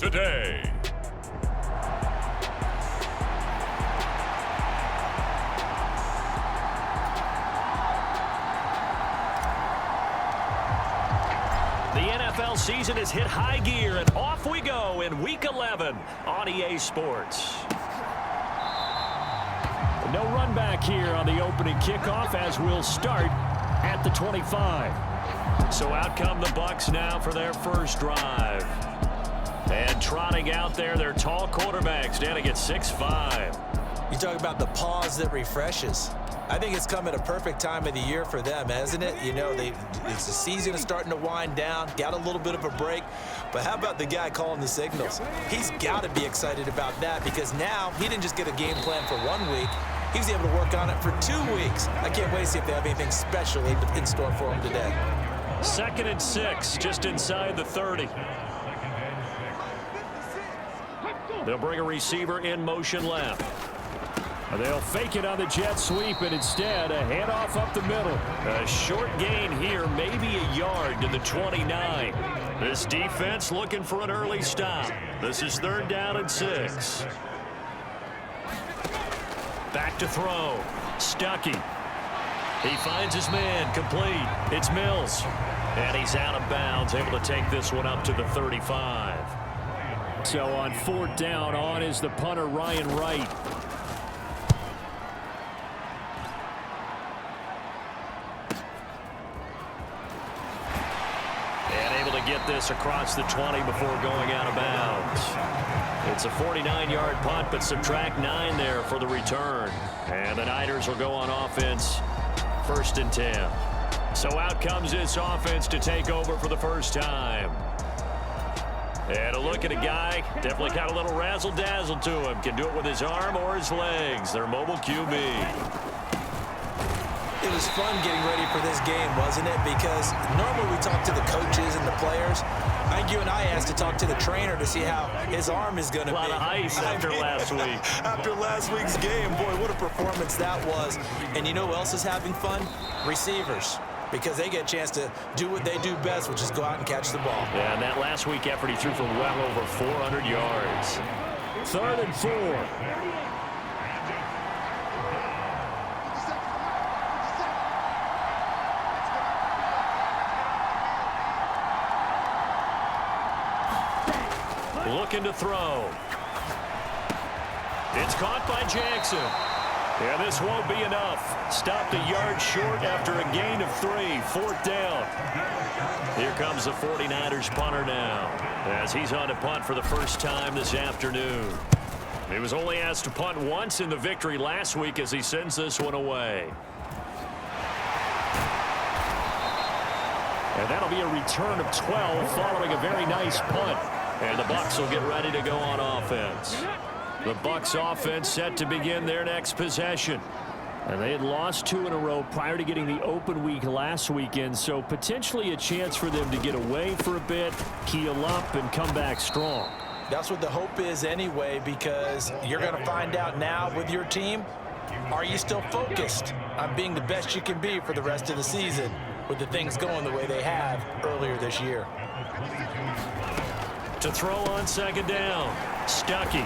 today. The NFL season has hit high gear, and off we go in Week 11 on EA Sports. No run back here on the opening kickoff as we'll start at the 25. So out come the Bucs now for their first drive. And trotting out there, their tall quarterbacks standing at 6'5". You talk about the pause that refreshes. I think it's come at a perfect time of the year for them, hasn't it? You know, it's the season is starting to wind down, got a little bit of a break. But how about the guy calling the signals? He's got to be excited about that because now he didn't just get a game plan for 1 week. He was able to work on it for 2 weeks. I can't wait to see if they have anything special in store for him today. 2nd and 6, just inside the 30. They'll bring a receiver in motion left. They'll fake it on the jet sweep, and instead a handoff up the middle. A short gain here, maybe a yard to the 29. This defense looking for an early stop. This is 3rd down and 6. Back to throw. Stuckey. He finds his man, complete. It's Mills. And he's out of bounds, able to take this one up to the 35. So on 4th down, on is the punter, Ryan Wright. Get this across the 20 before going out of bounds. It's a 49-yard punt, but subtract 9 there for the return. And the Niners will go on offense, 1st and 10. So out comes this offense to take over for the first time. And a look at a guy, definitely got a little razzle-dazzle to him. Can do it with his arm or his legs. Their mobile QB. It was fun getting ready for this game, wasn't it? Because normally we talk to the coaches and the players. I think you and I asked to talk to the trainer to see how his arm is going to be. A lot of ice after last week. After last week's game, boy, what a performance that was. And you know who else is having fun? Receivers. Because they get a chance to do what they do best, which is go out and catch the ball. Yeah, and that last week effort, he threw for well over 400 yards. 3rd and 4. Looking to throw. It's caught by Jackson. Yeah, this won't be enough. Stopped a yard short after a gain of 3. 4th down. Here comes the 49ers punter now, as he's on to punt for the first time this afternoon. He was only asked to punt once in the victory last week as he sends this one away. And that'll be a return of 12 following a very nice punt. And the Bucs will get ready to go on offense. The Bucs offense set to begin their next possession. And they had lost 2 in a row prior to getting the open week last weekend, so potentially a chance for them to get away for a bit, keel up, and come back strong. That's what the hope is anyway, because you're going to find out now with your team, are you still focused on being the best you can be for the rest of the season with the things going the way they have earlier this year? To throw on 2nd down, Stuckey.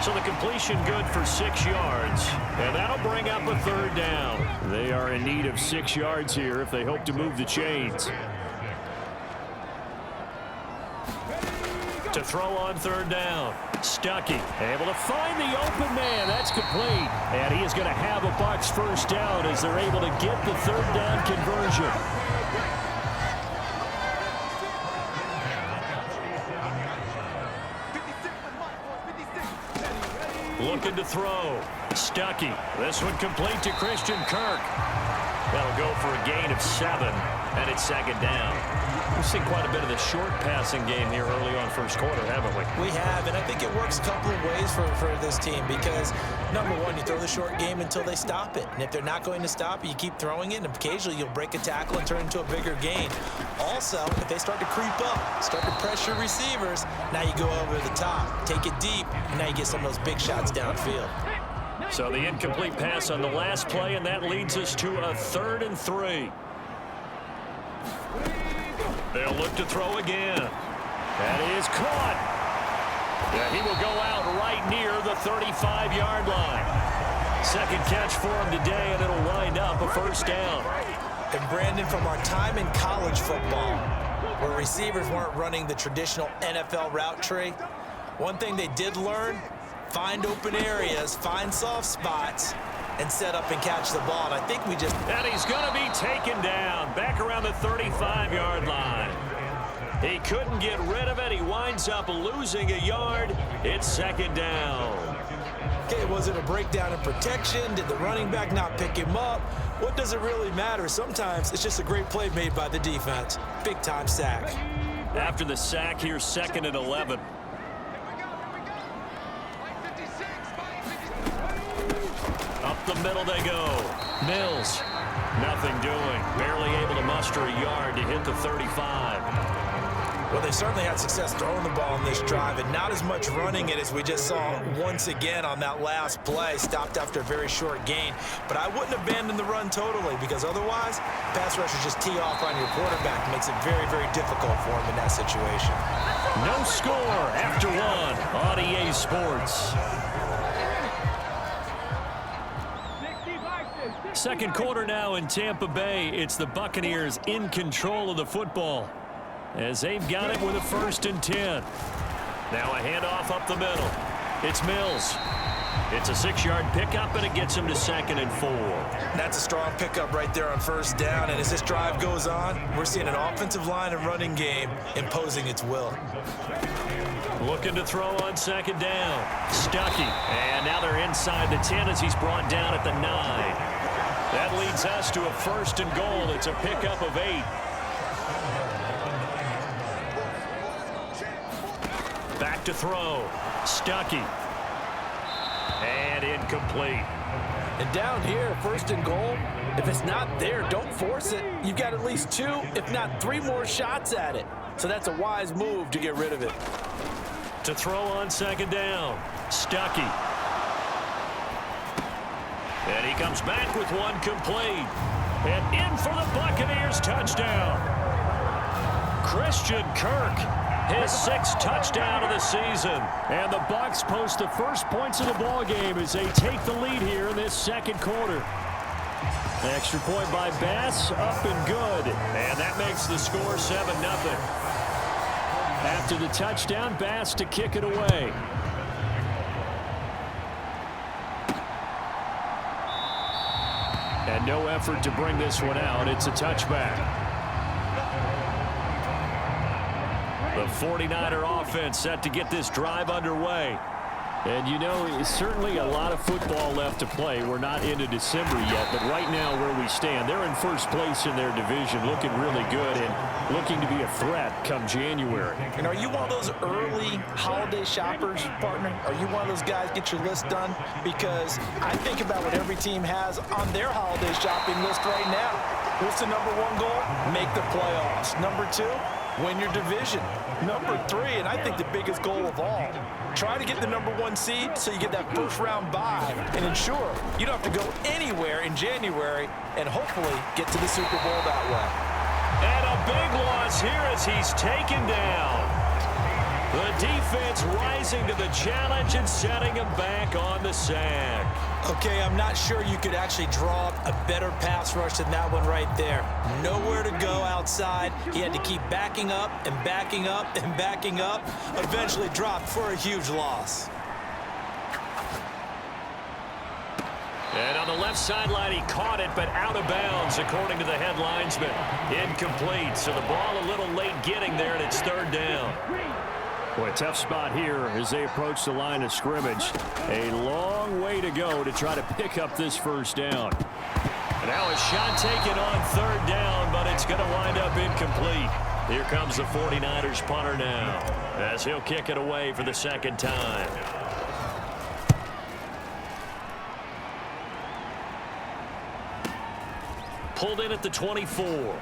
So the completion good for 6 yards, and that'll bring up a 3rd down. They are in need of 6 yards here if they hope to move the chains. To throw on 3rd down, Stuckey able to find the open man. That's complete, and he is going to have a Bucs first down as they're able to get the 3rd down conversion. Looking to throw. Stuckey. This one complete to Christian Kirk. That'll go for a gain of 7, and it's 2nd down. We've seen quite a bit of the short passing game here early on first quarter, haven't we? We have, and I think it works a couple of ways for this team because, number one, you throw the short game until they stop it. And if they're not going to stop it, you keep throwing it, and occasionally you'll break a tackle and turn it into a bigger gain. Also, if they start to creep up, start to pressure receivers, now you go over the top, take it deep, and now you get some of those big shots downfield. So the incomplete pass on the last play, and that leads us to a 3rd and 3. They'll look to throw again. And he is caught. And he will go out right near the 35-yard line. Second catch for him today, and it'll wind up a first down. And Brandon, from our time in college football, where receivers weren't running the traditional NFL route tree, one thing they did learn, find open areas, find soft spots, and set up and catch the ball. And I think we just... And he's going to be taken down back around the 35-yard line. He couldn't get rid of it. He winds up losing a yard. It's second down. Okay, was it a breakdown in protection? Did the running back not pick him up? What does it really matter? Sometimes it's just a great play made by the defense. Big-time sack. After the sack, here's 2nd and 11. Up the middle they go. Mills, nothing doing. Barely able to muster a yard to hit the 35. Well, they certainly had success throwing the ball in this drive, and not as much running it as we just saw once again on that last play. Stopped after a very short gain. But I wouldn't abandon the run totally, because otherwise, pass rushers just tee off on your quarterback. It makes it very, very difficult for him in that situation. No score after one on EA Sports. Second quarter now in Tampa Bay. It's the Buccaneers in control of the football, as they've got it with a 1st and 10. Now a handoff up the middle. It's Mills. It's a 6-yard pickup, and it gets him to 2nd and 4. That's a strong pickup right there on 1st down. And as this drive goes on, we're seeing an offensive line and running game imposing its will. Looking to throw on 2nd down. Stuckey. And now they're inside the 10 as he's brought down at the 9. That leads us to a 1st and goal. It's a pickup of 8. Back to throw. Stuckey. And incomplete. And down here, 1st and goal, if it's not there, don't force it. You've got at least 2, if not 3 more shots at it. So that's a wise move to get rid of it. To throw on 2nd down. Stuckey. And he comes back with one complete. And in for the Buccaneers touchdown. Christian Kirk, his 6th touchdown of the season. And the Bucs post the first points of the ball game as they take the lead here in this second quarter. The extra point by Bass, up and good. And that makes the score 7-0. After the touchdown, Bass to kick it away. And no effort to bring this one out. It's a touchback. The 49er offense set to get this drive underway. And, you know, it's certainly a lot of football left to play. We're not into December yet, but right now where we stand, they're in first place in their division, looking really good and looking to be a threat come January. And are you one of those early holiday shoppers, partner? Are you one of those guys get your list done? Because I think about what every team has on their holiday shopping list right now. What's the number 1 goal? Make the playoffs. Number 2, win your division. Number 3, and I think the biggest goal of all, try to get the number 1 seed so you get that first-round bye and ensure you don't have to go anywhere in January and hopefully get to the Super Bowl that way. And a big loss here as he's taken down. The defense rising to the challenge and setting him back on the sack. Okay, I'm not sure you could actually draw up a better pass rush than that one right there. Nowhere to go outside. He had to keep backing up and backing up and backing up. Eventually dropped for a huge loss. And on the left sideline, he caught it, but out of bounds, according to the head linesman. Incomplete, so the ball a little late getting there, and it's 3rd down. Boy, tough spot here as they approach the line of scrimmage. A long way to go to try to pick up this first down. And now a shot taken on 3rd down, but it's going to wind up incomplete. Here comes the 49ers punter now, as he'll kick it away for the 2nd time. Pulled in at the 24.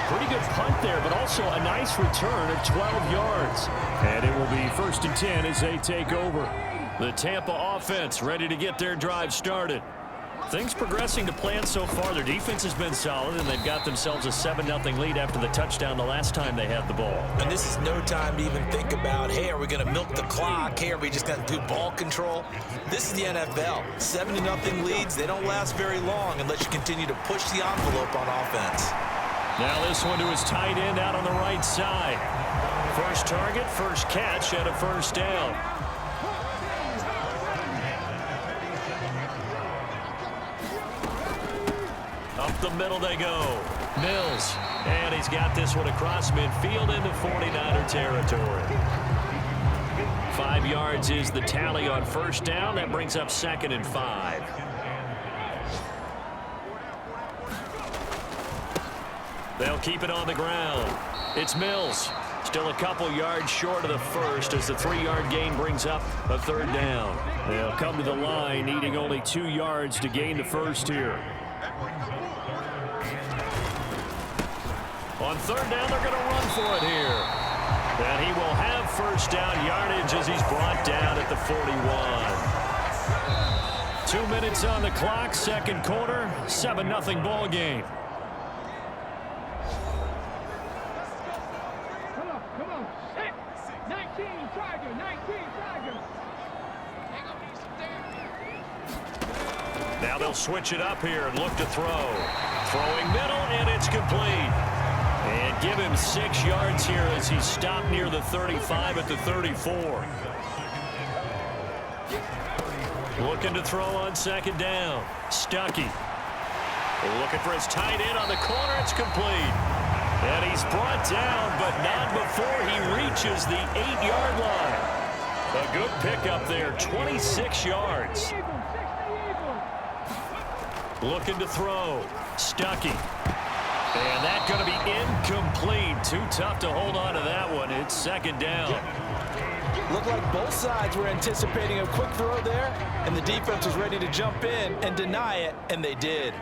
Pretty good punt there, but also a nice return of 12 yards. And it will be 1st and 10 as they take over. The Tampa offense ready to get their drive started. Things progressing to plan so far. Their defense has been solid, and they've got themselves a 7-0 lead after the touchdown the last time they had the ball. And this is no time to even think about, hey, are we going to milk the clock? Hey, are we just going to do ball control? This is the NFL. 7-0 leads, they don't last very long unless you continue to push the envelope on offense. Now this one to his tight end out on the right side. First target, first catch, and a first down. Up the middle they go. Mills. And he's got this one across midfield into 49er territory. 5 yards is the tally on first down. That brings up 2nd and 5. They'll keep it on the ground. It's Mills. Still a couple yards short of the first as the 3-yard gain brings up a 3rd down. They'll come to the line needing only 2 yards to gain the first here. On 3rd down, they're going to run for it here. And he will have first down yardage as he's brought down at the 41. 2 minutes on the clock, 2nd quarter, 7-0 ball game. Come on. 19 Tiger. Now they'll switch it up here and look to throw. Throwing middle, and it's complete. And give him 6 yards here as he's stopped near the 35 at the 34. Looking to throw on 2nd down. Stuckey. Looking for his tight end on the corner. It's complete. And he's brought down, but not before he reaches the 8-yard line. A good pickup there, 26 yards. Looking to throw. Stuckey. And that's going to be incomplete. Too tough to hold on to that one. It's 2nd down. Looked like both sides were anticipating a quick throw there, and the defense was ready to jump in and deny it, and they did.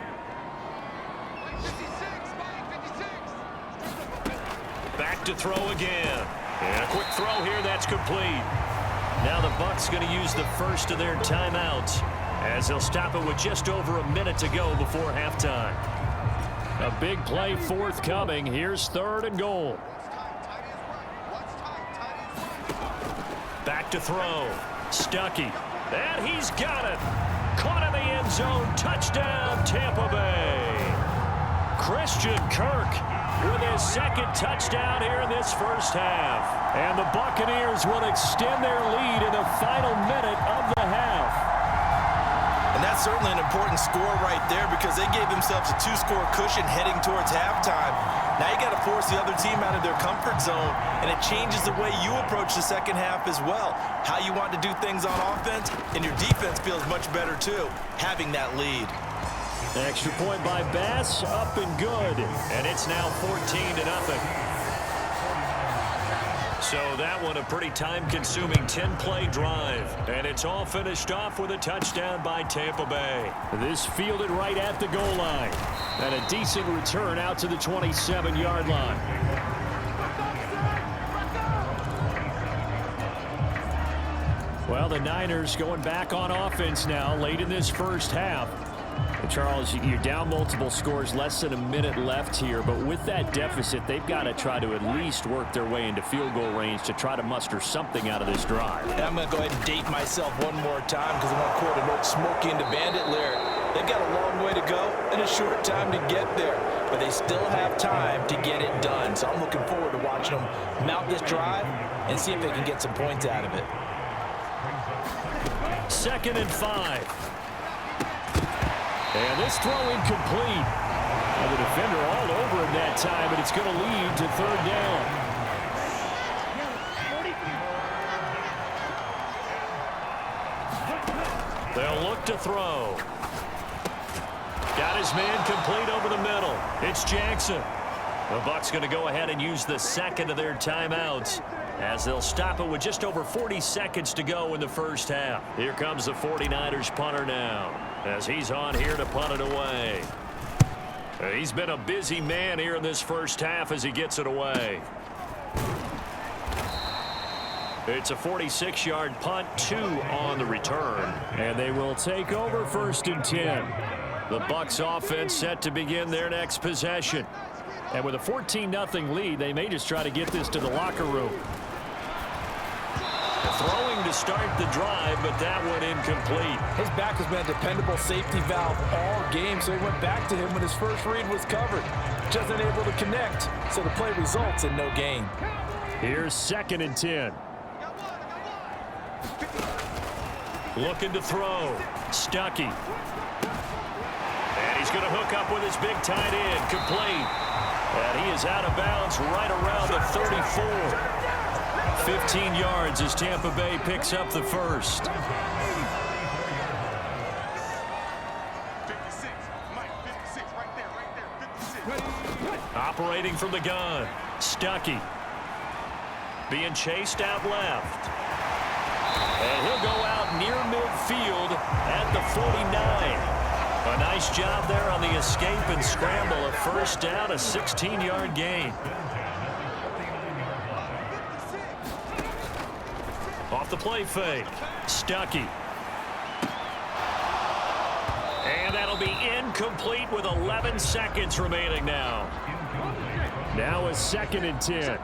Back to throw again. And a quick throw here. That's complete. Now the Bucs going to use the first of their timeouts as they'll stop it with just over a minute to go before halftime. A big play forthcoming. Here's 3rd and goal. Back to throw. Stuckey. And he's got it. Caught in the end zone. Touchdown, Tampa Bay. Christian Kirk with his 2nd touchdown here in this first half. And the Buccaneers will extend their lead in the final minute of the half. And that's certainly an important score right there because they gave themselves a 2-score cushion heading towards halftime. Now you got to force the other team out of their comfort zone, and it changes the way you approach the second half as well. How you want to do things on offense, and your defense feels much better too, having that lead. Extra point by Bass, up and good. And it's now 14-0. So that one a pretty time-consuming 10-play drive. And it's all finished off with a touchdown by Tampa Bay. This fielded right at the goal line. And a decent return out to the 27-yard line. Well, the Niners going back on offense now late in this first half. And Charles, you're down multiple scores, less than a minute left here. But with that deficit, they've got to try to at least work their way into field goal range to try to muster something out of this drive. And I'm going to go ahead and date myself one more time because I want to quote an old Smokey and the Bandit lyric. They've got a long way to go and a short time to get there. But they still have time to get it done. So I'm looking forward to watching them mount this drive and see if they can get some points out of it. 2nd and 5. And this throw incomplete. And the defender all over him that time, but it's going to lead to 3rd down. They'll look to throw. Got his man complete over the middle. It's Jackson. The Bucs going to go ahead and use the 2nd of their timeouts as they'll stop it with just over 40 seconds to go in the first half. Here comes the 49ers punter now as he's on here to punt it away. He's been a busy man here in this first half as he gets it away. It's a 46-yard punt, 2 on the return. And they will take over 1st and 10. The Bucs offense set to begin their next possession. And with a 14-0 lead, they may just try to get this to the locker room. Throwing to start the drive, but that one incomplete. His back has been a dependable safety valve all game, so he went back to him when his first read was covered. Just unable to connect, so the play results in no gain. Here's 2nd and 10. Looking to throw. Stuckey. And he's going to hook up with his big tight end. Complete. And he is out of bounds right around the 34. 15 yards as Tampa Bay picks up the first. 56. Mike, 56, right there, 56. Operating from the gun. Stuckey. Being chased out left. And he'll go out near midfield at the 49. A nice job there on the escape and scramble. A first down, a 16-yard gain. Off the play fake. Stuckey. And that'll be incomplete with 11 seconds remaining now. Now a 2nd and 10.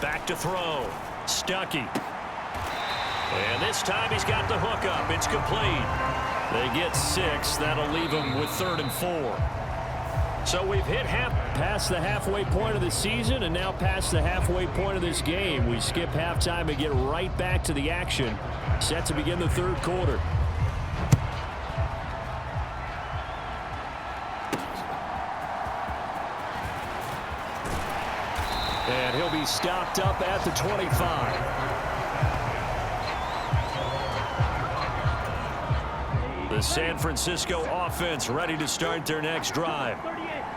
Back to throw. Stuckey. And this time he's got the hook up. It's complete. They get 6. That'll leave them with 3rd and 4. So we've hit past the halfway point of the season and now past the halfway point of this game. We skip halftime and get right back to the action. Set to begin the 3rd quarter. And he'll be stopped up at the 25. The San Francisco offense ready to start their next drive.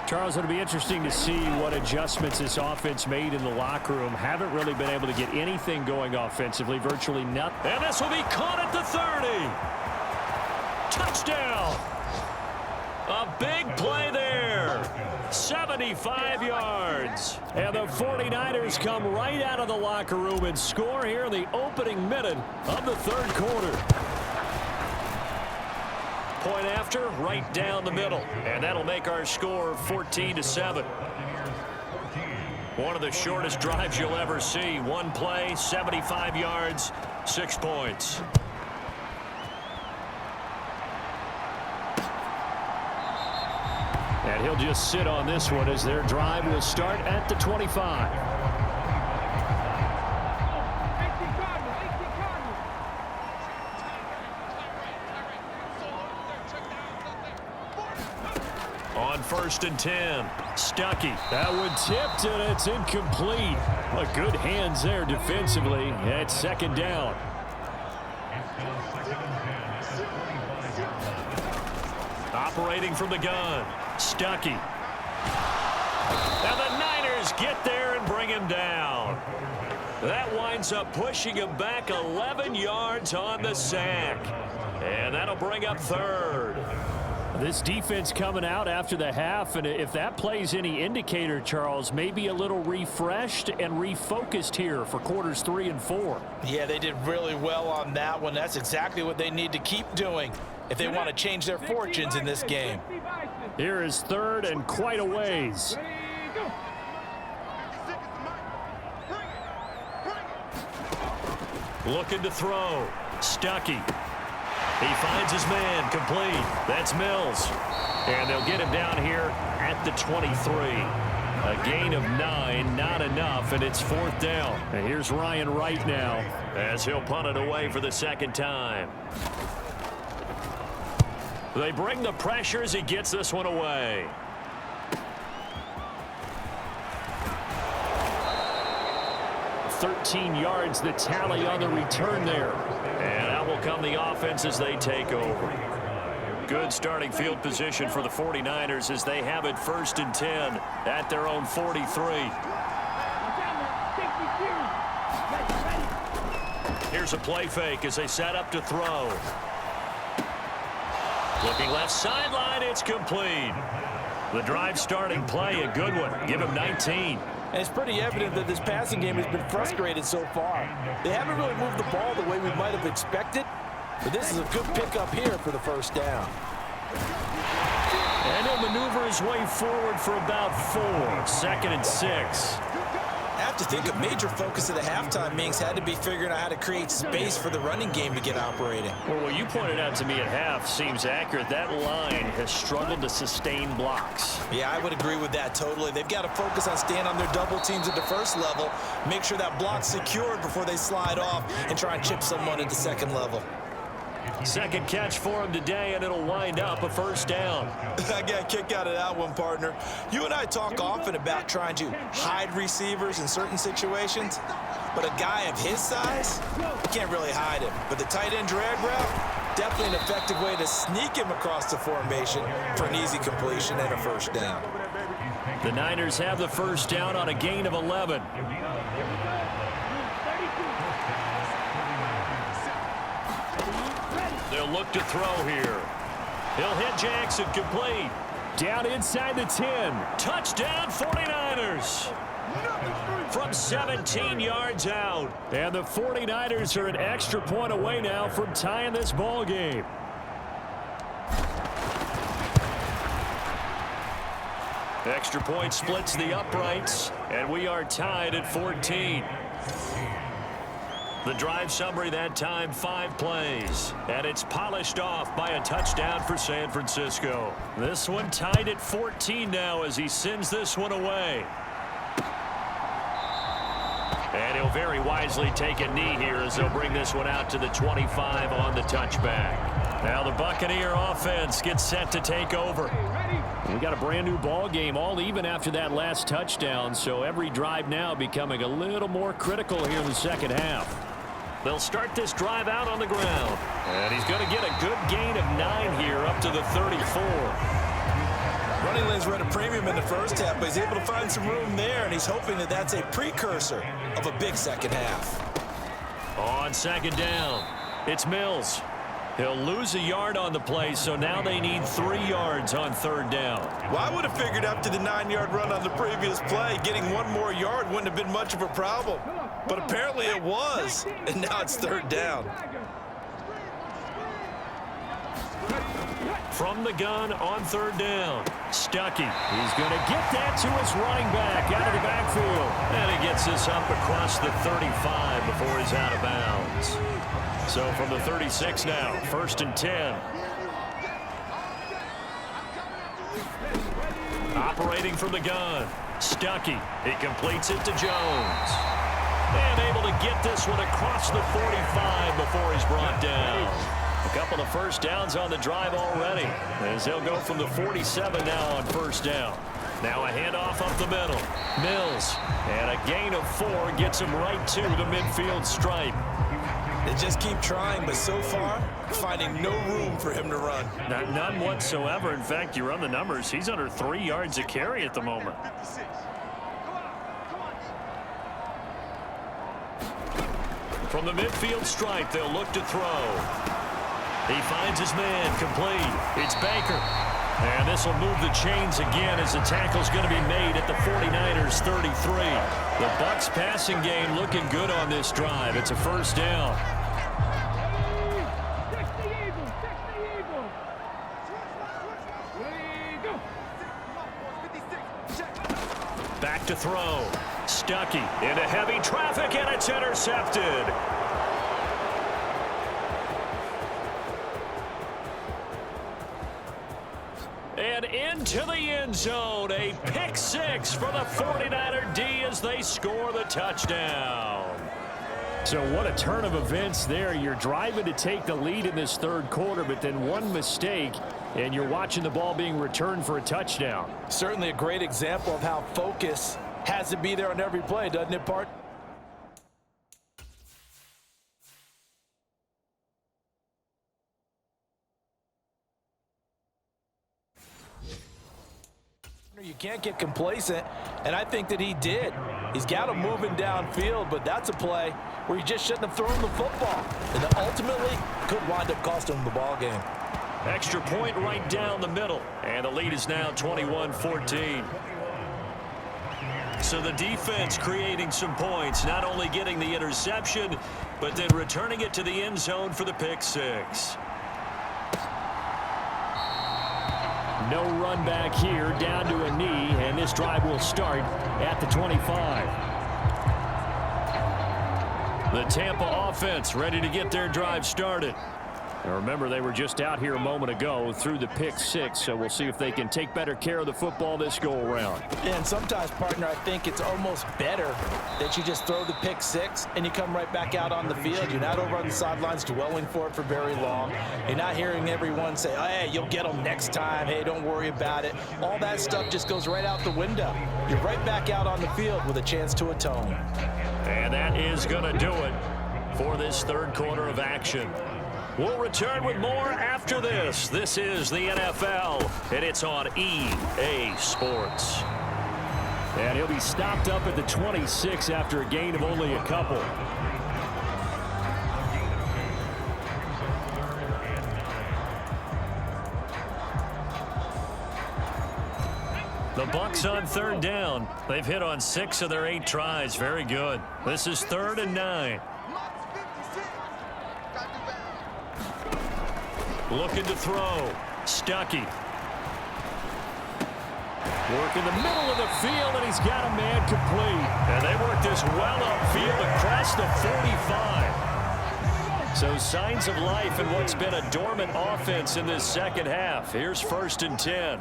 Charles, it'll be interesting to see what adjustments this offense made in the locker room. Haven't really been able to get anything going offensively, virtually nothing. And this will be caught at the 30. Touchdown. A big play there. 75 yards. And the 49ers come right out of the locker room and score here in the opening minute of the 3rd quarter. Point after, right down the middle. And that'll make our score 14-7. One of the shortest drives you'll ever see. One play, 75 yards, 6 points. And he'll just sit on this one as their drive will start at the 25. On 1st and 10, Stuckey. That one tipped and it's incomplete. But good hands there defensively at 2nd down. Operating from the gun, Stuckey. And the Niners get there and bring him down. That winds up pushing him back 11 yards on the sack. And that'll bring up 3rd. This defense coming out after the half, and if that plays any indicator, Charles, maybe a little refreshed and refocused here for quarters 3 and 4. Yeah, they did really well on that one. That's exactly what they need to keep doing if they want to change their fortunes in this game. Here is 3rd and quite a ways. Looking to throw. Stuckey. He finds his man, complete. That's Mills. And they'll get him down here at the 23. A gain of 9, not enough, and it's 4th down. And here's Ryan Wright now, as he'll punt it away for the 2nd time. They bring the pressure as he gets this one away. .13 yards the tally on the return there. And out will come the offense as they take over. Good starting field position for the 49ers as they have it 1st and 10 at their own 43. Here's a play fake as they set up to throw. Looking left sideline, it's complete. The drive starting play, a good one. Give him 19. And it's pretty evident that this passing game has been frustrated so far. They haven't really moved the ball the way we might have expected, but this is a good pickup here for the first down. And he'll maneuver his way forward for about 4. 2nd and 6. I have to think a major focus of the halftime meetings had to be figuring out how to create space for the running game to get operating. Well, what you pointed out to me at half seems accurate. That line has struggled to sustain blocks. Yeah, I would agree with that totally. They've got to focus on staying on their double teams at the first level, make sure that block's secured before they slide off and try and chip someone at the second level. Second catch for him today, and it'll wind up a first down. I got a kick out of that one, partner. You and I talk often about trying to hide receivers in certain situations, but a guy of his size, you can't really hide him. But the tight end drag route, definitely an effective way to sneak him across the formation for an easy completion and a first down. The Niners have the first down on a gain of 11. They'll look to throw here. He'll hit Jackson, complete. Down inside the 10. Touchdown 49ers. From 17 yards out. And the 49ers are an extra point away now from tying this ball game. Extra point splits the uprights, and we are tied at 14. The drive summary that time, 5 plays, and it's polished off by a touchdown for San Francisco. This one tied at 14 now as he sends this one away. And he'll very wisely take a knee here as they'll bring this one out to the 25 on the touchback. Now the Buccaneer offense gets set to take over. We got a brand new ball game, all even after that last touchdown, so every drive now becoming a little more critical here in the second half. They'll start this drive out on the ground. And he's going to get a good gain of 9 here up to the 34. Running lanes were at a premium in the first half, but he's able to find some room there, and he's hoping that that's a precursor of a big second half. On second down, it's Mills. He'll lose a yard on the play, so now they need 3 yards on third down. Well, I would have figured up to the 9-yard run on the previous play, getting 1 more yard wouldn't have been much of a problem. But apparently it was, and now it's third down. From the gun on third down, Stuckey. He's going to get that to his running back out of the backfield. And he gets this up across the 35 before he's out of bounds. So from the 36 now, 1st and 10. Operating from the gun, Stuckey. He completes it to Jones. And able to get this one across the 45 before he's brought down. A couple of first downs on the drive already, as they'll go from the 47 now on first down. Now a handoff up the middle. Mills, and a gain of 4 gets him right to the midfield stripe. They just keep trying, but so far, finding no room for him to run. None whatsoever. In fact, you run the numbers, he's under 3 yards a carry at the moment. From the midfield stripe, they'll look to throw. He finds his man, complete. It's Baker. And this will move the chains again as the tackle's going to be made at the 49ers 33. The Bucs passing game looking good on this drive. It's a first down. Back to throw. Stuckey into heavy traffic, and it's intercepted. And into the end zone, a pick 6 for the 49er D as they score the touchdown. So what a turn of events there. You're driving to take the lead in this third quarter, but then one mistake, and you're watching the ball being returned for a touchdown. Certainly a great example of how focus has to be there on every play, doesn't it, Part? You can't get complacent, and I think that he did. He's got him moving downfield, but that's a play where he just shouldn't have thrown the football, and that ultimately could wind up costing him the ball game. Extra point right down the middle. And the lead is now 21-14. So the defense creating some points, not only getting the interception, but then returning it to the end zone for the pick six. No run back here, down to a knee, and this drive will start at the 25. The Tampa offense ready to get their drive started. Now remember, they were just out here a moment ago through the pick six, so we'll see if they can take better care of the football this go-around. And sometimes, partner, I think it's almost better that you just throw the pick six and you come right back out on the field. You're not over on the sidelines dwelling for it for very long. You're not hearing everyone say, oh, hey, you'll get them next time. Hey, don't worry about it. All that stuff just goes right out the window. You're right back out on the field with a chance to atone. And that is going to do it for this third quarter of action. We'll return with more after this. This is the NFL, and it's on EA Sports. And he'll be stopped up at the 26 after a gain of only a couple. The Bucs on third down. They've hit on 6 of their 8 tries. Very good. This is 3rd and 9. Looking to throw. Stuckey. Work in the middle of the field, and he's got a man complete. And they work this well upfield across the 45. So signs of life in what's been a dormant offense in this second half. Here's 1st and 10.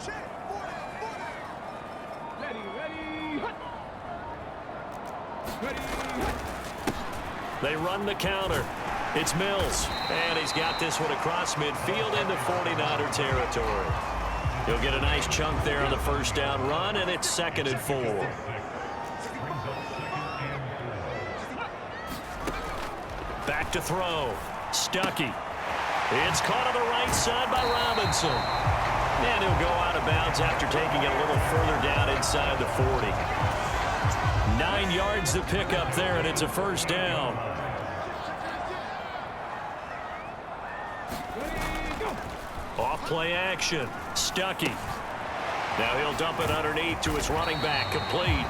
They run the counter. It's Mills, and he's got this one across midfield into 49er territory. He'll get a nice chunk there on the first down run, and it's 2nd and 4. Back to throw. Stuckey. It's caught on the right side by Robinson. And he'll go out of bounds after taking it a little further down inside the 40. 9 yards to pick up there, and it's a first down. Off play action. Stuckey. Now he'll dump it underneath to his running back. Complete.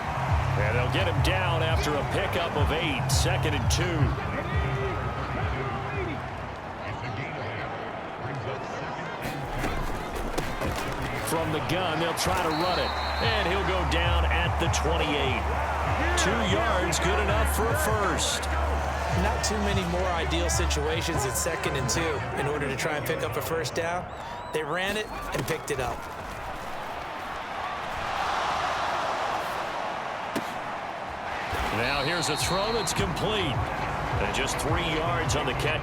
And they'll get him down after a pickup of 8. 2nd and 2. From the gun, they'll try to run it. And he'll go down at the 28. 2 yards, good enough for a first. Not too many more ideal situations at 2nd and 2 in order to try and pick up a first down. They ran it and picked it up. Now here's a throw that's complete. And just 3 yards on the catch.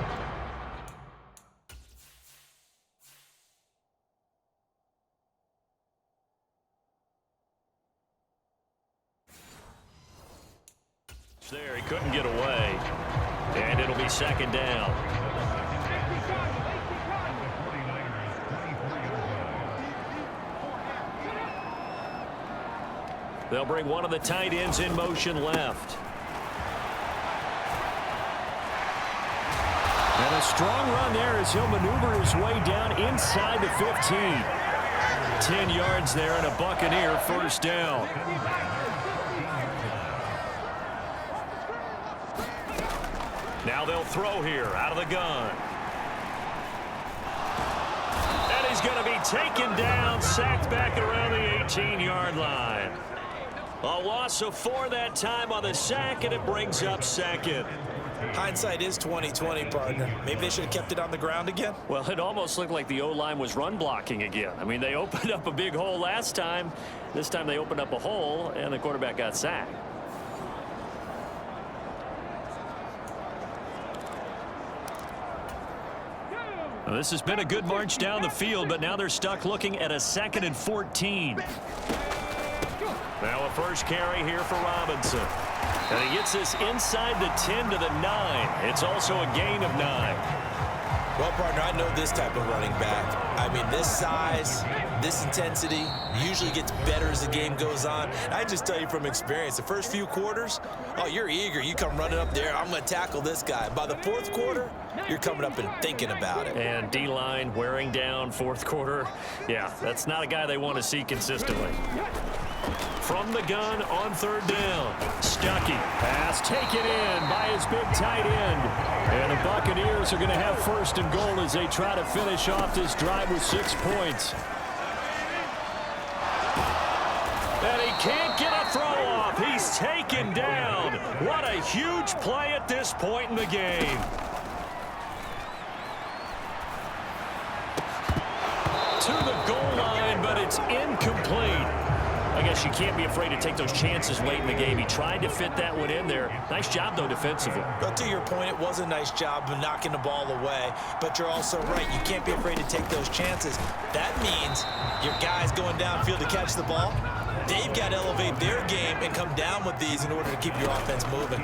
There, he couldn't get away. And it'll be 2nd down. They'll bring one of the tight ends in motion left. And a strong run there as he'll maneuver his way down inside the 15. 10 yards there and a Buccaneer first down. Now they'll throw here out of the gun. And he's going to be taken down, sacked back around the 18-yard line. A loss of 4 that time on the sack, and it brings up 2nd. Hindsight is 20/20, partner. Maybe they should have kept it on the ground again. Well, it almost looked like the O-line was run blocking again. I mean, they opened up a big hole last time. This time they opened up a hole, and the quarterback got sacked. Well, this has been a good march down the field, but now they're stuck looking at a 2nd and 14. Now a first carry here for Robinson. And he gets this inside the 10 to the 9. It's also a gain of 9. Well, partner, I know this type of running back. I mean, this size, this intensity usually gets better as the game goes on. I just tell you from experience, the first few quarters, oh, you're eager. You come running up there, I'm going to tackle this guy. By the fourth quarter, you're coming up and thinking about it. And D-line wearing down fourth quarter. Yeah, that's not a guy they want to see consistently. From the gun on third down. Stuckey. Pass taken in by his big tight end. And the Buccaneers are going to have first and goal as they try to finish off this drive with 6 points. And he can't get a throw off. He's taken down. What a huge play at this point in the game. To the goal line, but it's incomplete. I guess you can't be afraid to take those chances late in the game. He tried to fit that one in there. Nice job, though, defensively. But to your point, it was a nice job of knocking the ball away. But you're also right. You can't be afraid to take those chances. That means your guys going downfield to catch the ball, they've got to elevate their game and come down with these in order to keep your offense moving.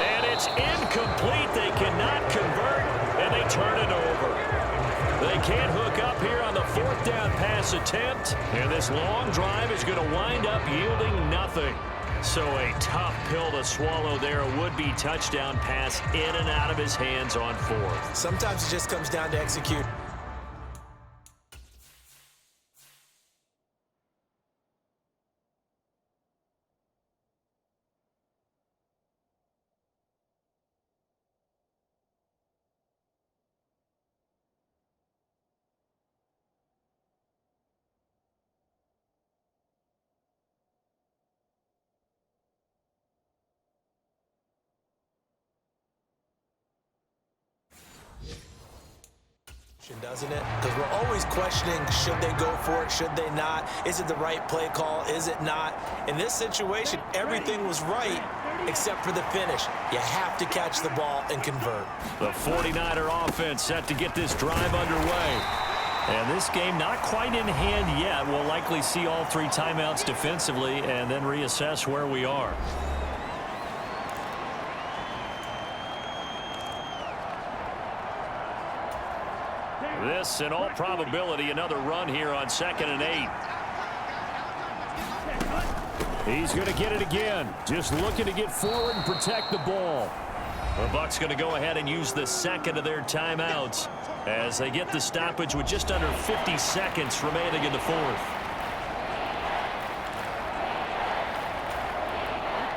And it's incomplete. They cannot convert, and they turn it over. They can't hook up here on the fourth down pass attempt, and this long drive is going to wind up yielding nothing. So a tough pill to swallow there. A would-be touchdown pass in and out of his hands on fourth. Sometimes it just comes down to execute. Doesn't it? Because we're always questioning, should they go for it, should they not? Is it the right play call, is it not? In this situation, everything was right except for the finish. You have to catch the ball and convert. The 49er offense set to get this drive underway. And this game not quite in hand yet. We'll likely see all 3 timeouts defensively and then reassess where we are. This, in all probability, another run here on 2nd and 8. He's going to get it again. Just looking to get forward and protect the ball. The Bucs going to go ahead and use the second of their timeouts as they get the stoppage with just under 50 seconds remaining in the fourth.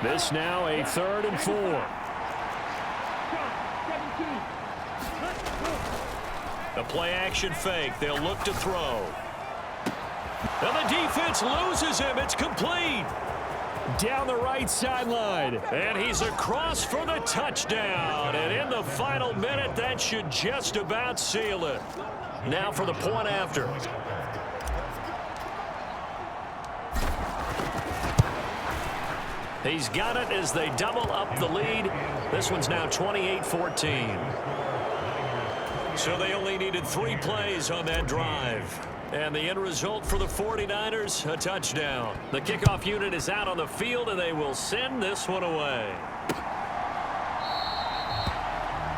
This now a 3rd and 4. The play-action fake. They'll look to throw. And the defense loses him. It's complete. Down the right sideline. And he's across for the touchdown. And in the final minute, that should just about seal it. Now for the point after. He's got it as they double up the lead. This one's now 28-14. So they only needed 3 plays on that drive. And the end result for the 49ers, a touchdown. The kickoff unit is out on the field, and they will send this one away.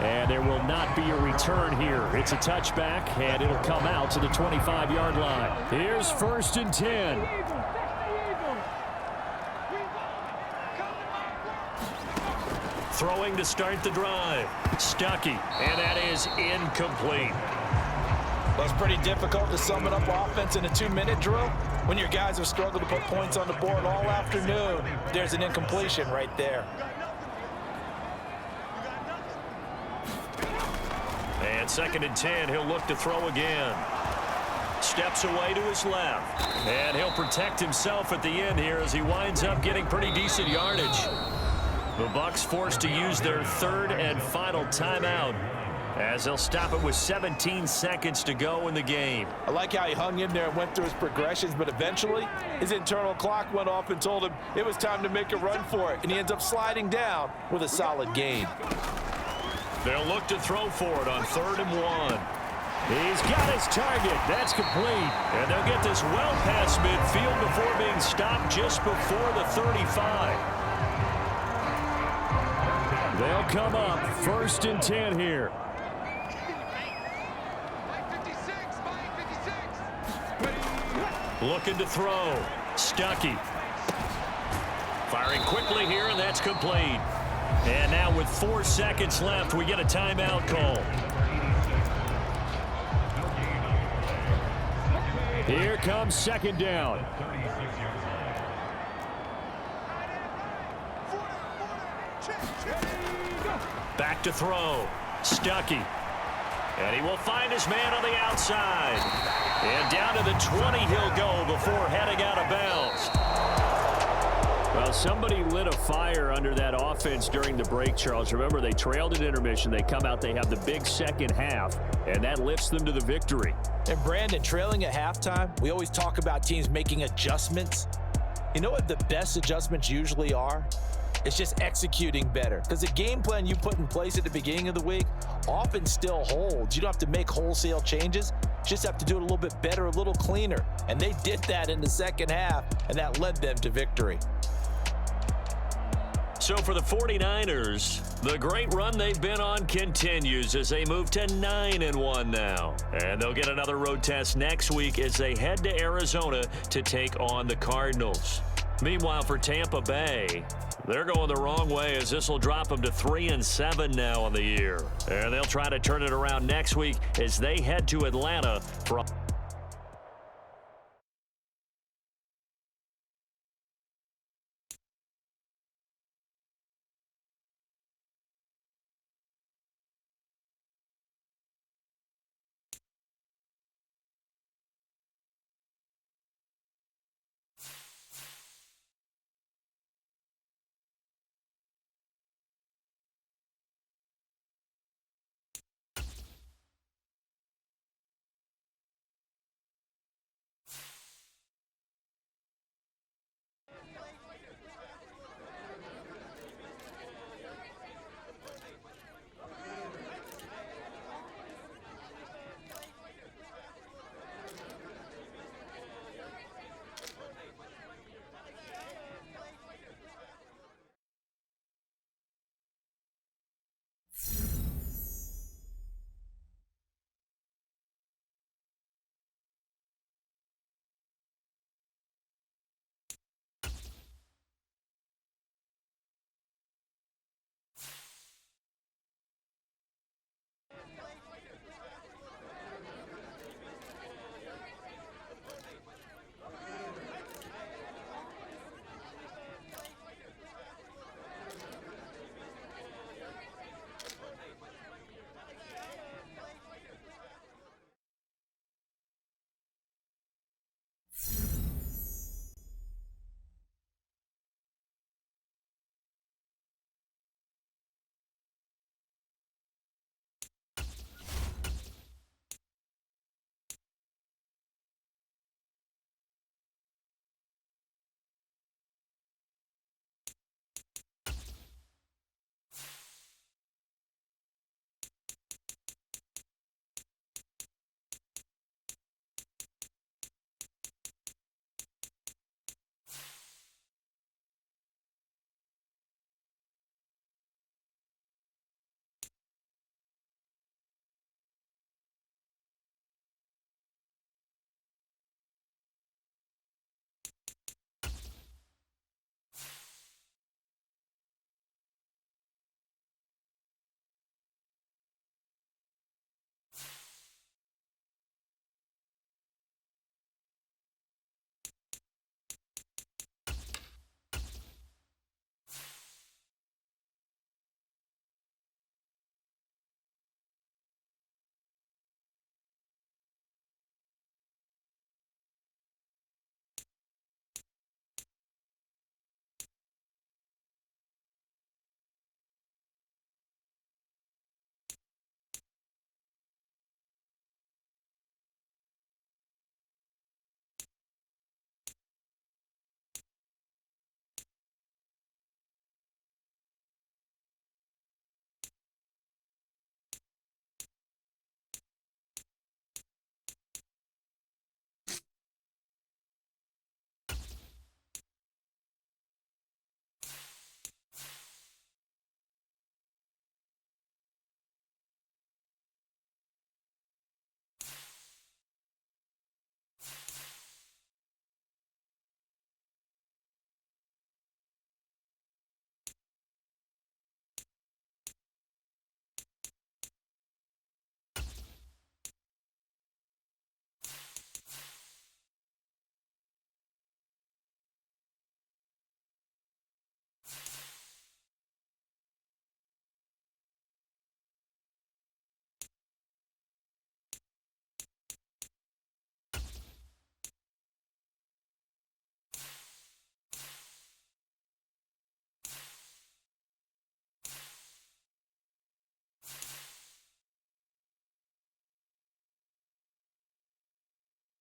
And there will not be a return here. It's a touchback, and it'll come out to the 25-yard line. Here's 1st and 10. Throwing to start the drive. Stuckey, and that is incomplete. Well, it's pretty difficult to sum it up offense in a 2-minute drill. When your guys have struggled to put points on the board all afternoon, there's an incompletion right there. And 2nd and 10, he'll look to throw again. Steps away to his left. And he'll protect himself at the end here as he winds up getting pretty decent yardage. The Bucs forced to use their 3rd and final timeout as they'll stop it with 17 seconds to go in the game. I like how he hung in there and went through his progressions, but eventually his internal clock went off and told him it was time to make a run for it, and he ends up sliding down with a solid gain. They'll look to throw for it on 3rd and 1. He's got his target. That's complete. And they'll get this well past midfield before being stopped just before the 35. They'll come up 1st and 10 here. Looking to throw. Stuckey. Firing quickly here, and that's complete. And now with 4 seconds left, we get a timeout call. Here comes 2nd down. Back to throw. Stuckey. And he will find his man on the outside. And down to the 20 he'll go before heading out of bounds. Well, somebody lit a fire under that offense during the break, Charles. Remember, they trailed at intermission. They come out, they have the big second half, and that lifts them to the victory. And Brandon, trailing at halftime, we always talk about teams making adjustments. You know what the best adjustments usually are? It's just executing better. Because the game plan you put in place at the beginning of the week often still holds. You don't have to make wholesale changes. You just have to do it a little bit better, a little cleaner. And they did that in the second half, and that led them to victory. So for the 49ers, the great run they've been on continues as they move to 9-1 now. And they'll get another road test next week as they head to Arizona to take on the Cardinals. Meanwhile, for Tampa Bay, they're going the wrong way as this will drop them to 3-7 now on the year. And they'll try to turn it around next week as they head to Atlanta for